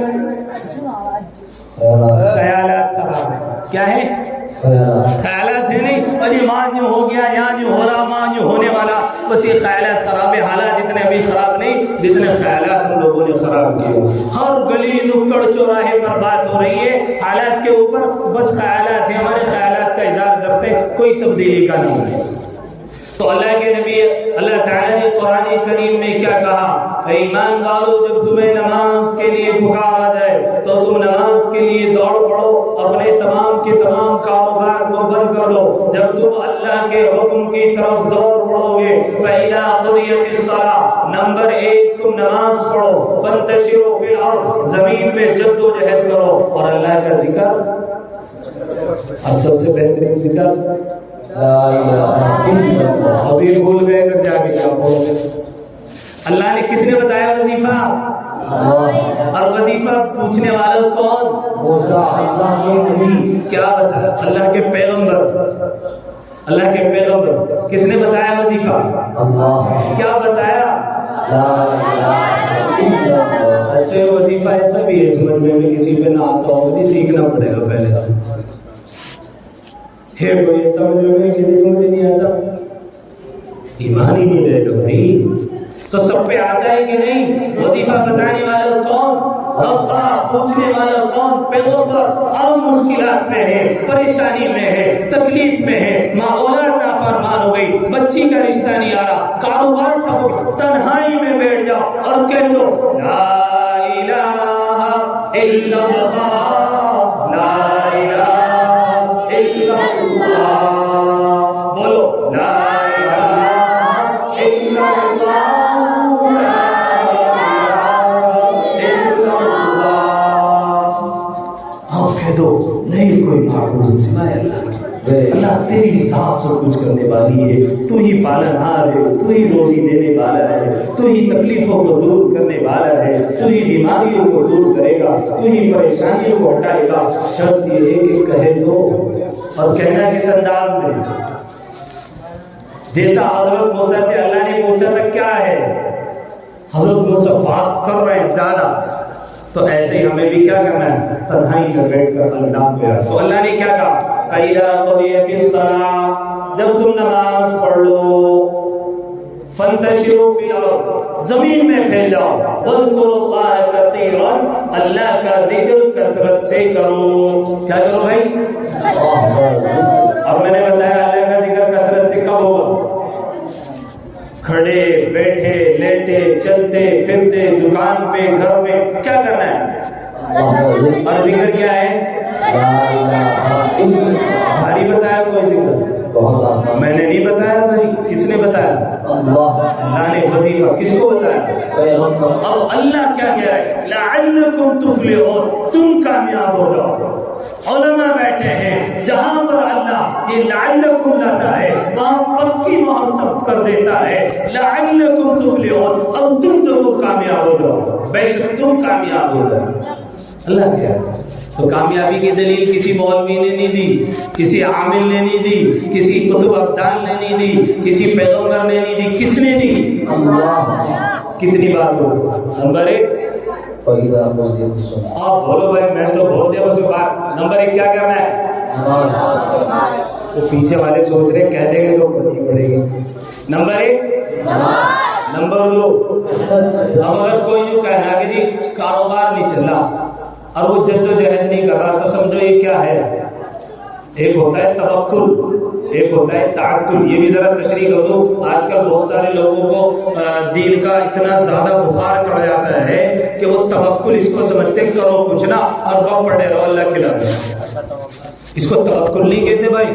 خیالات خراب ہے. کیا ہے؟ خیالات ہے نہیں. اور یہ ماں جو ہو گیا، یہاں جو ہو رہا، ماں جو ہونے والا، بس یہ خیالات خراب ہے. حالات اتنے ابھی خراب نہیں جتنے خیالات ہم لوگوں نے خراب کیے. ہر گلی نکڑ چوراہے پر بات ہو رہی ہے حالات کے اوپر. بس خیالات ہیں، ہمارے خیالات کا اظہار کرتے، کوئی تبدیلی کا نہیں ہے. تو اللہ کے نبی اللہ تعالیٰ نے قرآن کریم میں کیا کہا؟ اے ایمان والو، جب تمہیں نماز کے لیے پکارا جائے تو تم نماز کے لیے دوڑ پڑو، اپنے تمام کے تمام کاروبار کو بند کر دو. جب تم اللہ کے حکم کی طرف دوڑ پڑو گے، فَإِذَا قُضِيَتِ الصَّلَاةُ، نمبر 1 تم نماز پڑھو. فَانْتَشِرُوا فِي الْأَرْضِ، زمین میں جد و جہد کرو اور اللہ کا ذکر. اور سب سے بہترین ذکر لا الہ الا اللہ. ابھی بھول گئے تو جا کے کیا بولو گے؟ اللہ نے کس نے بتایا وظیفہ؟ اور وظیفہ پوچھنے والا کون؟ موسیٰ، اللہ کے نبی. کیا بتایا؟ اللہ کے پیغمبر. اللہ کے پیغمبر کس نے بتایا وظیفہ؟ اللہ. کیا بتایا؟ لا الہ الا اللہ. اچھا، وظیفہ ایسا بھی ہے سمجھ میں کسی پہ نہ آتا ہو نہیں، سیکھنا پڑے گا پہلے. ہے کوئی سمجھ میں کہ دیکھو مجھے نہیں آتا، ایمان ہی نہیں رہے گا بھائی. تو سب پہ آتا ہے کہ نہیں؟ وظیفہ بتانے والا کون؟ اللہ. پوچھنے والا کون؟ پیغمبر. اور مشکلات میں ہے، پریشانی میں ہے، تکلیف میں ہے، ماں اولاد نافرمان ہو گئی، بچی کا رشتہ نہیں آ رہا، کاروبار ٹھپ ہو گیا، تنہائی میں بیٹھ جاؤ اور کہہ دو لا الہ الا اللہ، لا الہ الا اللہ. بولو لا الہ الا اللہ. نہیں کوئی معبود سوائے اللہ کے. اللہ تیری ذات سب کچھ کرنے والی ہے. تو ہی پالنہار ہے، تو ہی روزی دینے والا ہے، تو ہی تکلیفوں کو دور کرنے والا ہے، تو ہی بیماریوں کو دور کرے گا، تو ہی پریشانیوں کو ہٹائے گا. شرط یہ ہے کہ کہے دو، اور کہنا کس انداز میں؟ جیسا حضرت موسیٰ سے اللہ نے پوچھا تھا کیا ہے، حضرت موسیٰ بات کر رہے ہیں زیادہ، تو ایسے ہی ہمیں بھی کیا کرنا ہے؟ تنہائی میں بیٹھ کر اللہ کو یاد. تو اللہ نے کیا کہا؟ فَإِذَا قُضِيَتِ الصَّلَاةُ، جب تم نماز پڑھ لو، فَانْتَشِرُوا فِي الْأَرْضِ، زمین میں پھیل جاؤ، وَاذْكُرُوا اللَّهَ كَثِيرًا، اللہ کا ذکر کثرت سے کرو. کیا کرو بھائی؟ اور میں نے بتایا اللہ کا ذکر کثرت سے کب ہوگا؟ کھڑے بیٹھے لیٹے چلتے پھرتے دکان پہ گھر میں کیا کرنا ہے؟ اور ذکر کیا ہے؟ بھاری بتایا کوئی ذکر؟ بہت آسان. میں نے نہیں بتایا بھائی، کس نے بتایا؟ اللہ نے. وظیفہ کس کو بتایا؟ پیغمبر. اب اللہ کیا کہہ رہا ہے؟ لعلکم تفلحون، تم کامیاب ہو جاؤ. علماء بیٹھے ہیں جہاں پر اللہ یہ لعلکم لاتا ہے وہاں پکی مہر ثبت کر دیتا ہے لعلکم تفلحون، اب تم ضرور کامیاب ہو جاؤ، بے شک تم کامیاب ہو جاؤ. اللہ کیا؟ تو کامیابی کی دلیل کسی مولوی نے نہیں دی، کسی عامل نے نہیں دی، کسی کتب ابدال نے نہیں دی، کسی پیغمبر نے نہیں دی. کس نے دی؟ اللہ. کتنی بات ہو؟ نمبر 1 فَإِذَا قُضِيَتِ الصَّلَاةُ. آپ بولو بھائی، میں تو بول دیا اس کے بعد. نمبر 1 کیا کرنا ہے؟ نماز. وہ پیچھے والے سوچ رہے کہہ دیں گے تو پڑھنی پڑے گی. نمبر 1. نمبر 2, اب اگر کوئی یوں کہنا کہ جی کاروبار نہیں چل رہا اور وہ جد و جہد نہیں کر رہا تو سمجھو یہ کیا ہے. ایک ہوتا ہے توکل, ایک ہوتا ہے تعطل. یہ بھی ذرا تشریح کر دوں. آج کل بہت سارے لوگوں کو دین کا اتنا زیادہ بخار چڑھ جاتا ہے کہ وہ توکل اس کو سمجھتے کرو کچھ نہ اور دعا پڑھے رہو اللہ کھلا دے. اس کو توکل نہیں کہتے بھائی,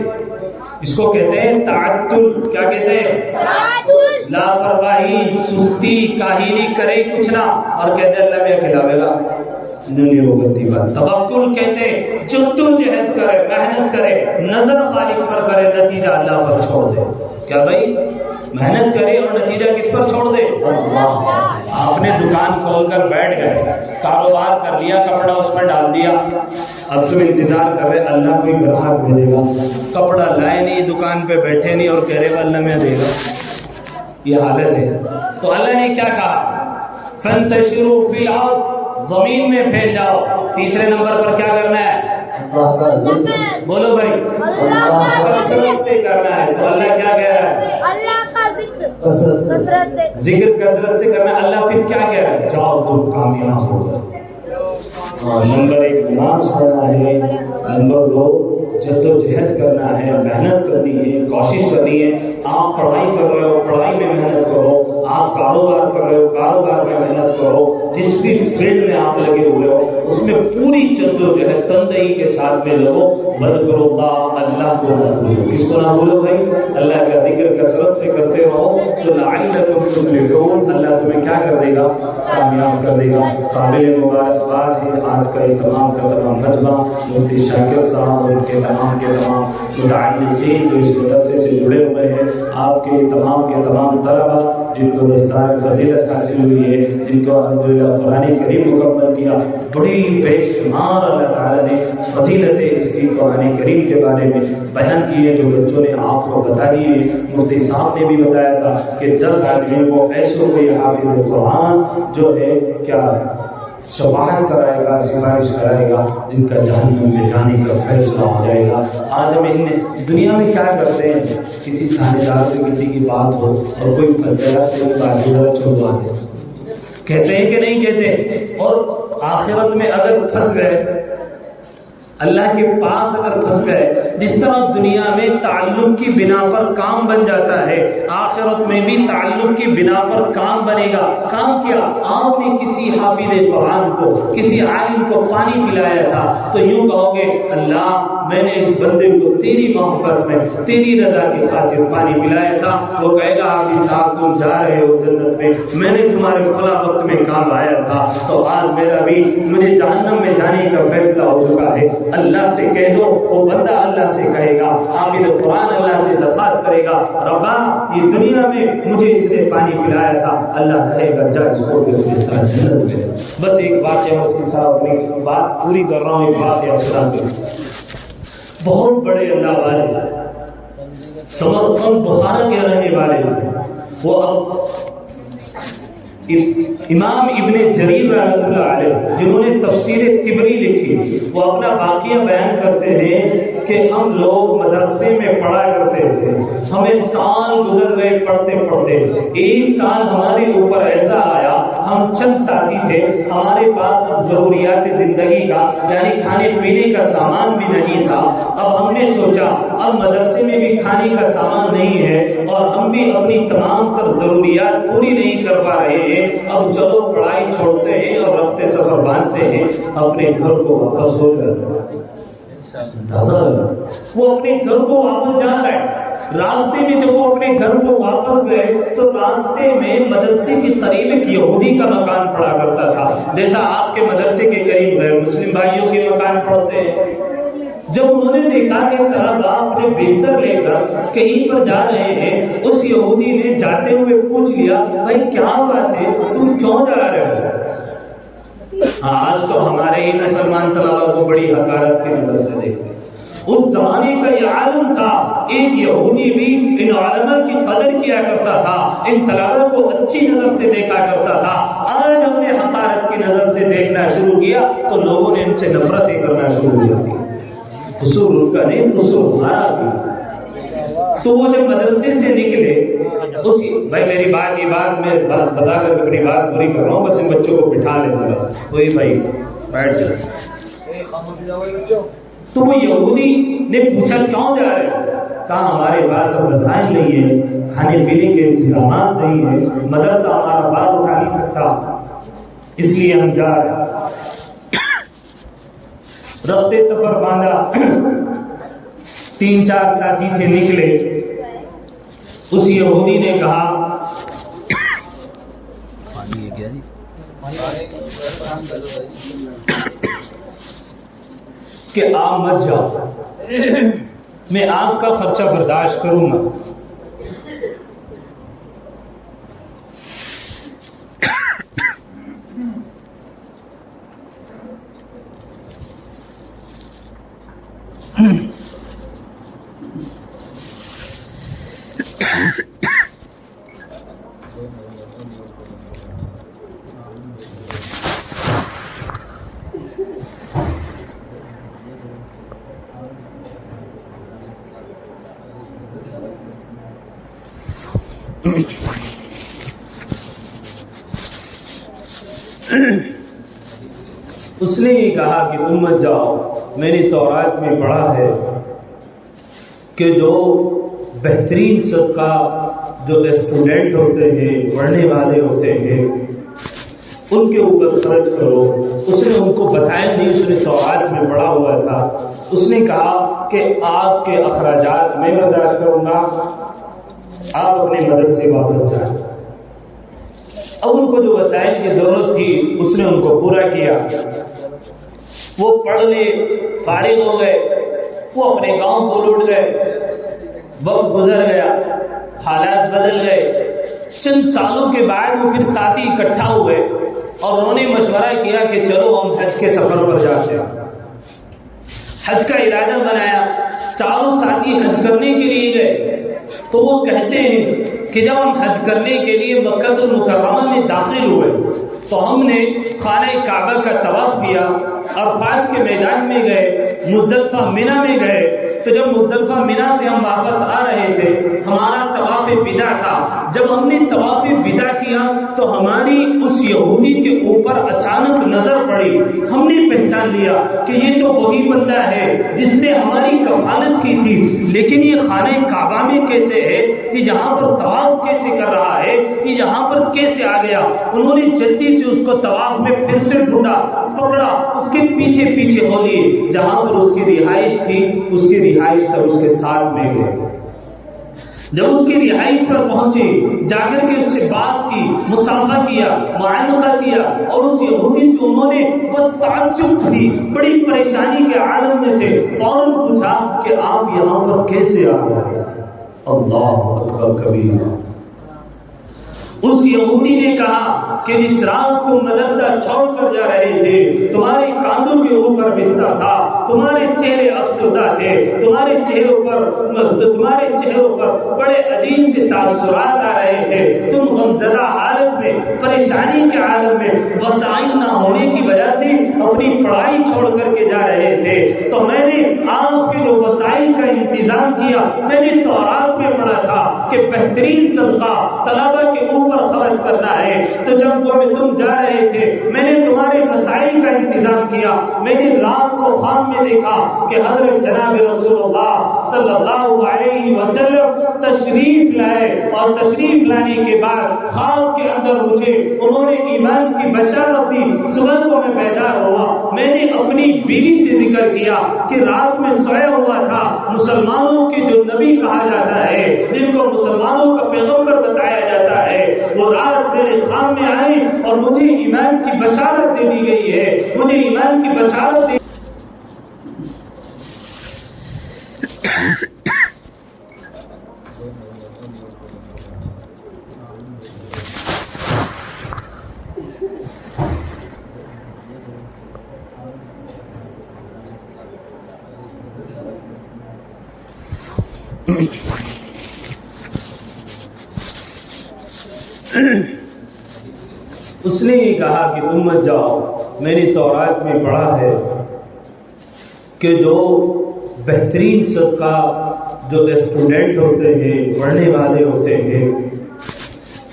اس کو کہتے ہیں تعطل. کیا کہتے ہیں؟ تعطل. لاپرواہی, سستی, کاہلی کرے کچھ نہ اور کہتے اللہ میں کھلاوے گا. نہیں ہو گتی بات. توکل کہتے ہیں جدوجہد کرے, محنت کرے, نظر خالق پر کرے, نتیجہ اللہ پر چھوڑ دے. کیا بھائی؟ محنت کرے اور نتیجہ کس پر چھوڑ دے؟ آپ نے دکان کھول کر بیٹھ گئے, کاروبار کر لیا, کپڑا اس میں ڈال دیا, اب تم انتظار کر رہے اللہ کوئی گراہک بھیجے گا. کپڑا لائے نہیں, دکان پہ بیٹھے نہیں اور کہہ رہے اللہ میں دے گا. یہ حالت ہے. تو اللہ نے کیا کہا؟ فانتشروا فی الارض, زمین میں پھیل جاؤ. تیسرے نمبر پر کیا کرنا ہے؟ اللہ کا ذکر. بولو بھائی, کثرت سے کرنا ہے. تو اللہ کیا کہہ رہا ہے؟ اللہ کا ذکر کثرت سے. ذکر کثرت سے کرنا. اللہ پھر کیا کہہ رہا ہے؟ جاؤ تم کامیاب ہو گئے. نمبر 1 نماز پڑھنا ہے. نمبر 2 جد و جہد کرنا ہے, محنت کرنی ہے, کوشش کرنی ہے. آپ پڑھائی کر رہے ہو, پڑھائی میں محنت کرو. آپ کاروبار کر رہے ہو, کاروبار میں محنت کرو. جس بھی فیلڈ میں آپ لگے ہوئے ہو اس میں پوری جد و جہد تندہی کے ساتھ میں لگو. وذکروا اللہ, اللہ کو نہ بھولو. کس کو نہ بھولو بھائی؟ اللہ کا ذکر کثرت سے کرتے رہو تو لعلکم تفلحون. اللہ تمہیں کیا کر دے گا؟ کامیاب کر دے گا. قابل مبارکباد ہے آج کا یہ تمام کا تمام مجمع. مفتی شاکر صاحب اور ان کے تمام متعلقین جو اس مدرسے سے جڑے ہوئے ہیں, آپ کے تمام طلبہ جن کو دستار فضیلت حاصل ہوئی ہے, جن کو الحمدللہ قرآن کریم مکمل کیا. بڑی بے شمار اللہ تعالیٰ نے فضیلتیں اس کی قرآن کریم کے بارے میں بیان کی ہے جو بچوں نے آپ کو بتائی ہے. مفتی صاحب نے بھی بتایا تھا کہ 10 آدمیوں کو ایسوں کو یہ حافظ قرآن جو ہے کیا شفاعت کرائے گا, سفارش کرائے گا, جن کا جہنم میں جانے کا فیصلہ ہو جائے گا. آج ہم ان دنیا میں کیا کرتے ہیں, کسی تھانے دار سے کسی کی بات ہو اور کوئی پھنسا کوئی بات ذرا چھوڑوا دے, کہتے ہیں کہ نہیں کہتے؟ اور آخرت میں اگر پھنس گئے, اللہ کے پاس اگر پھنس گئے, جس طرح دنیا میں تعلق کی بنا پر کام بن جاتا ہے, آخرت میں بھی تعلق کی بنا پر کام بنے گا. کام کیا؟ آپ نے کسی حافظ قرآن کو, کسی عالم کو پانی پلایا تھا تو یوں کہو گے اللہ میں نے اس بندے کو تیری محبت میں, تیری رضا کی خاطر پانی پلایا تھا. وہ کہے گا حافظ صاحب تم جا رہے ہو جنت میں نے تمہارے فلاں وقت میں کام آیا تھا, تو آج میرا بھی مجھے جہنم میں جانے کا فیصلہ ہو چکا ہے. اللہ سے کہہ دو, وہ بندہ اللہ سے کہے گا, حافظ قرآن اللہ سے درخواست کرے گا ربا یہ دنیا میں مجھے اس نے پانی پلایا تھا, اللہ کہے گا جا اس کو بھی اپنے ساتھ جنت میں. بس ایک بات ہے مفتی صاحب, اپنی بات پوری کر رہا ہوں, ایک بات ہے سنا دو. بہت بڑے اللہ والے سمرقند بخارا کے رہنے والے, وہ امام ابن جریر رحمۃ اللہ علیہ جنہوں نے تفسیر طبری لکھی, وہ اپنا واقعہ بیان کرتے ہیں کہ ہم لوگ مدرسے میں پڑھا کرتے تھے, ہمیں سال گزر گئے پڑھتے پڑھتے. ایک سال ہمارے اوپر ایسا آیا, ہم چند ساتھی تھے, ہمارے پاس اب ضروریات زندگی کا یعنی کھانے پینے کا سامان بھی نہیں تھا. اب ہم نے سوچا اب مدرسے میں بھی کھانے کا سامان نہیں ہے اور ہم بھی اپنی تمام تر ضروریات پوری نہیں کر پا رہے ہیں, اب چلو پڑھائی چھوڑتے ہیں اور رفتے سفر باندھتے ہیں, اپنے گھر کو واپس ہو جاتے ہیں. وہ اپنے گھر کو واپس جا رہے ہیں. راستے میں جب وہ اپنے گھر کو واپس گئے تو راستے میں مدرسے کے قریب ایک یہودی کا مکان پڑا کرتا تھا, جیسا آپ کے مدرسے کے قریب غیر مسلم بھائیوں کے مکان پڑتے ہیں. جب انہوں نے دیکھا کہ طلبہ اپنے بستر لے کر کہیں پر جا رہے ہیں, اس یہودی نے جاتے ہوئے پوچھ لیا بھائی کیا بات ہے, تم کیوں جا رہے ہو؟ آج تو ہمارے ہی مسلمان طلبہ کو بڑی حقارت کی نظر سے دیکھتے ہیں. اس زمانے کا یہ عالم تھا, ایک یہودی بھی ان علماء کی قدر کیا کرتا تھا, ان طلبہ کو اچھی نظر سے دیکھا کرتا تھا. آج ہم نے حقارت کی نظر سے دیکھنا شروع کیا تو لوگوں نے ان سے نفرتیں کرنا شروع کر دی. قصور ان کا نہیں, قصور ہمارا بھی. تو وہ جب مدرسے سے نکلے بھائی میری بات یہ بات میں بتا کر اپنی بات پوری کر رہا ہوں، بس ان بچوں کو بٹھا لیں ذرا، کوئی بھائی بیٹھ جائے۔ تو وہ یہودی نے پوچھا کیوں جا رہے؟ کہا ہمارے پاس اب وسائل نہیں ہے، کھانے پینے کے انتظامات نہیں ہے، مدرسہ ہمارا بار اٹھا نہیں سکتا، اس لیے ہم جا رہے ہیں۔ رفتے سفر باندھا، 3-4 ساتھی تھے نکلے۔ اس یہودی نے کہا کہ آپ مت جاؤ، میں آپ کا خرچہ برداشت کروں گا۔ اس نے یہ کہا کہ تم مت جاؤ، میں نے تورات میں پڑھا ہے کہ جو بہترین صدقہ جو اسٹوڈنٹ ہوتے ہیں، پڑھنے والے ہوتے ہیں، ان کے اوپر خرچ کرو۔ اس نے ان کو بتایا نہیں، اس نے تورات میں پڑھا ہوا تھا۔ اس نے کہا کہ آپ کے اخراجات میں برداشت کروں گا، آپ اپنے مدرسے واپس جائیں۔ اب ان کو جو وسائل کی ضرورت تھی اس نے ان کو پورا کیا۔ وہ پڑھ لے فارغ ہو گئے، وہ اپنے گاؤں کو لوٹ گئے۔ وقت گزر گیا، حالات بدل گئے۔ چند سالوں کے بعد وہ پھر ساتھی اکٹھا ہوئے اور انہوں نے مشورہ کیا کہ چلو ہم حج کے سفر پر جاتے ہیں۔ حج کا ارادہ بنایا، چاروں ساتھی حج کرنے کے لیے گئے۔ تو وہ کہتے ہیں کہ جب ہم حج کرنے کے لیے مکہ المکرمہ میں داخل ہوئے تو ہم نے خانہ کعبہ کا طواف کیا، عرفات کے میدان میں گئے، مزدلفہ منی میں گئے۔ تو جب مزدلفہ منی سے ہم واپس آ رہے تھے، ہمارا طواف وداع تھا۔ جب ہم نے طواف وداع کیا تو ہماری اس یہودی کے اوپر اچانک نظر پڑی۔ ہم نے پہچان لیا کہ یہ تو وہی بندہ ہے جس نے ہماری کفالت کی تھی، لیکن یہ خانہ کعبہ میں کیسے ہے؟ یہ یہاں پر طواف کیسے کر رہا ہے؟ یہ یہاں پر کیسے آ گیا؟ انہوں نے جلدی سے اس کو طواف میں پھر سے ڈھونڈا، پکڑا، اس کے پیچھے پیچھے ہو لیے، جہاں پر اس کی رہائش تھی اس کی رہائش تک اس کے ساتھ میں گئے۔ جب اس کی رہائش پر پہنچے، جا کر کے اس سے بات کی، مصافحہ کیا، معانقہ کیا، اور اس یہودی سے انہوں نے بس تعجب تھی، بڑی پریشانی کے عالم میں تھے۔ فوراً پوچھا کہ آپ یہاں پر کیسے آ گئے؟ اللہ اکبر کبیرہ۔ اس یہودی نے کہا کہ جس رات تم مدرسہ چھوڑ کر جا رہے تھے، تمہارے کاندھوں کے اوپر بستر تھا، تمہارے چہرے افسردہ تھے، تمہارے چہروں پر بڑے عجیب سے تاثرات آ رہے تھے، تم غمزدہ حالت میں، پریشانی کے عالم میں، وسائل نہ ہونے کی وجہ سے اپنی پڑھائی چھوڑ کر کے جا رہے تھے۔ تو میں نے آپ کے جو وسائل کا انتظام کیا، میں نے تورات میں پڑھا تھا کہ بہترین صدقہ طلبہ کے اوپر خرچ کرنا ہے۔ تو جب تم جا رہے تھے، میں نے تمہارے مسائل کا انتظام کیا۔ میں نے رات کو خواب میں دیکھا کہ حضرت جناب رسول اللہ صلی اللہ علیہ وسلم تشریف لائے، اور تشریف لانے کے بعد خواب کے اندر مجھے انہوں نے ایمان کی بشارت دی۔ صبح کو میں بیدار ہوا، میں نے اپنی بیوی سے ذکر کیا کہ رات میں سویا ہوا تھا، مسلمانوں کے جو نبی کہا جاتا ہے، جن کو مسلمانوں کا پیغمبر بتایا جاتا ہے، وہ رات میرے خواب میں آئی اور مجھے ایمان کی بشارت دے دی گئی ہے، مجھے ایمان کی بشارت دی۔ اس نے یہ کہا کہ تم مت جاؤ، میں نے تورات میں پڑھا ہے کہ جو بہترین صدقہ جو اسٹوڈنٹ ہوتے ہیں، پڑھنے والے ہوتے ہیں،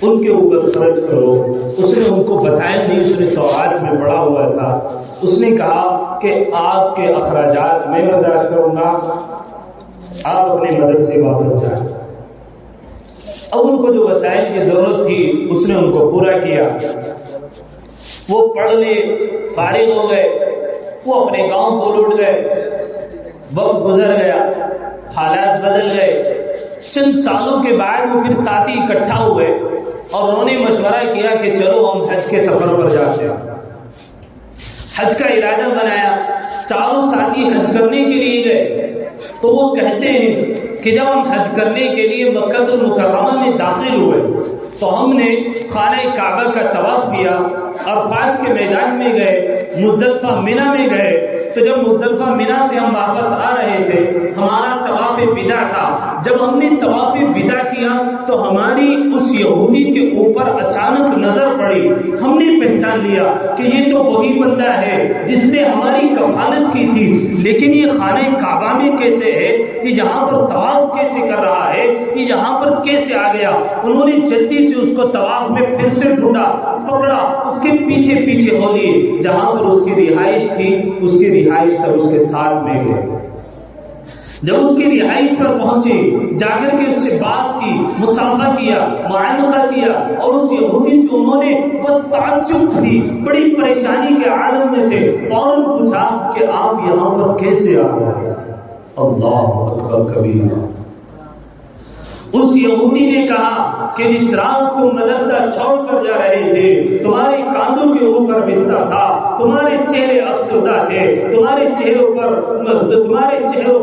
ان کے اوپر خرچ کرو۔ اس نے ان کو بتایا نہیں، اس نے تورات میں پڑھا ہوا تھا۔ اس نے کہا کہ آپ کے اخراجات میں برداشت کروں گا، آپ اپنے مدد سے واپس جائیں۔ اب ان کو جو وسائل کی ضرورت تھی اس نے ان کو پورا کیا۔ وہ پڑھ لے، فارغ ہو گئے، وہ اپنے گاؤں کو لوٹ گئے۔ وقت گزر گیا، حالات بدل گئے۔ چند سالوں کے بعد وہ پھر ساتھی اکٹھا ہوئے اور انہوں نے مشورہ کیا کہ چلو ہم حج کے سفر پر جاتے ہیں۔ حج کا ارادہ بنایا، چاروں ساتھی حج کرنے کے لیے گئے۔ تو وہ کہتے ہیں کہ جب ہم حج کرنے کے لیے مکہ المکرمہ میں داخل ہوئے تو ہم نے خانہ کعبہ کا طواف کیا، عرفات کے میدان میں گئے، مزدلفہ منی میں گئے۔ تو جب مزدلفہ منی سے ہم واپس آ رہے تھے، ہمارا طواف وداع تھا۔ جب ہم نے طواف وداع کیا تو ہماری اس یہودی کے اوپر اچانک نظر پڑی۔ ہم نے پہچان لیا کہ یہ تو وہی بندہ ہے جس نے ہماری کفالت کی تھی، لیکن یہ خانہ کعبہ میں کیسے ہے؟ یہ یہاں پر طواف کیسے کر رہا ہے؟ یہ یہاں پر کیسے آ گیا؟ انہوں نے جلدی سے اس کو طواف میں پھر سے ڈھونڈا، پکڑا، اس کے پیچھے پیچھے ہو لیے، جہاں پر اس کی رہائش تھی اس کی رہائش تک اس کے ساتھ میں گئے۔ جب اس کی رہائش پر پہنچے، جا کر کے اس سے بات کی، مصافحہ کیا، معانقہ کیا، اور اس یہودی سے انہوں نے بس تعجب تھی، بڑی پریشانی کے عالم میں تھے۔ فوراً پوچھا کہ آپ یہاں پر کیسے آ گئے؟ اللہ اکبر کبیرہ۔ اس یہودی نے کہا کہ جس رات تم مدرسہ چھوڑ کر جا رہے تھے، تمہارے کاندھوں کے اوپر بستر تھا، تمہارے چہرے افسردہ تھے، تمہارے چہروں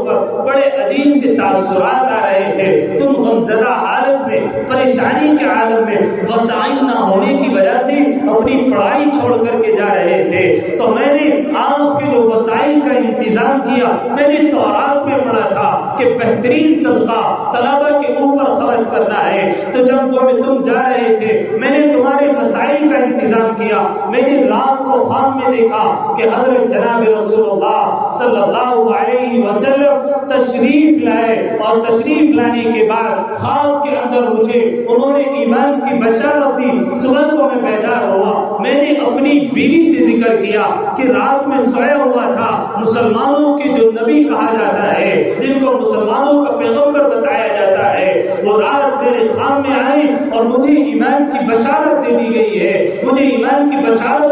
پر بڑے عجیب سے تاثرات آ رہے تھے، تم غمزدہ حالت میں، پریشانی کے عالم میں، وسائل نہ ہونے کی وجہ سے اپنی پڑھائی چھوڑ کر کے جا رہے تھے۔ تو میں نے آپ کے جو وسائل کا انتظام کیا، میں نے تورات میں پڑھا تھا کہ بہترین صدقہ طلبہ کے اوپر خرچ کرنا ہے۔ تو جب تم جا رہے تھے میں نے تمہارے مسائل کا انتظام کیا۔ میں نے رات کو خواب میں دیکھا کہ حضرت جناب رسول اللہ صلی اللہ علیہ وسلم تشریف لائے، اور تشریف لانے کے بعد خواب کے اندر مجھے انہوں نے ایمان کی بشارت دی۔ صبح کو میں بیدار ہوا، میں نے اپنی بیوی سے ذکر کیا کہ رات میں سویا ہوا تھا، مسلمانوں کے جو نبی کہا جاتا ہے، جن کو مسلمانوں کا پیغمبر بتایا جاتا ہے، وہ رات میرے خواب میں آئی اور مجھے ایمان کی بشارت دے دی گئی ہے، مجھے ایمان کی بشارت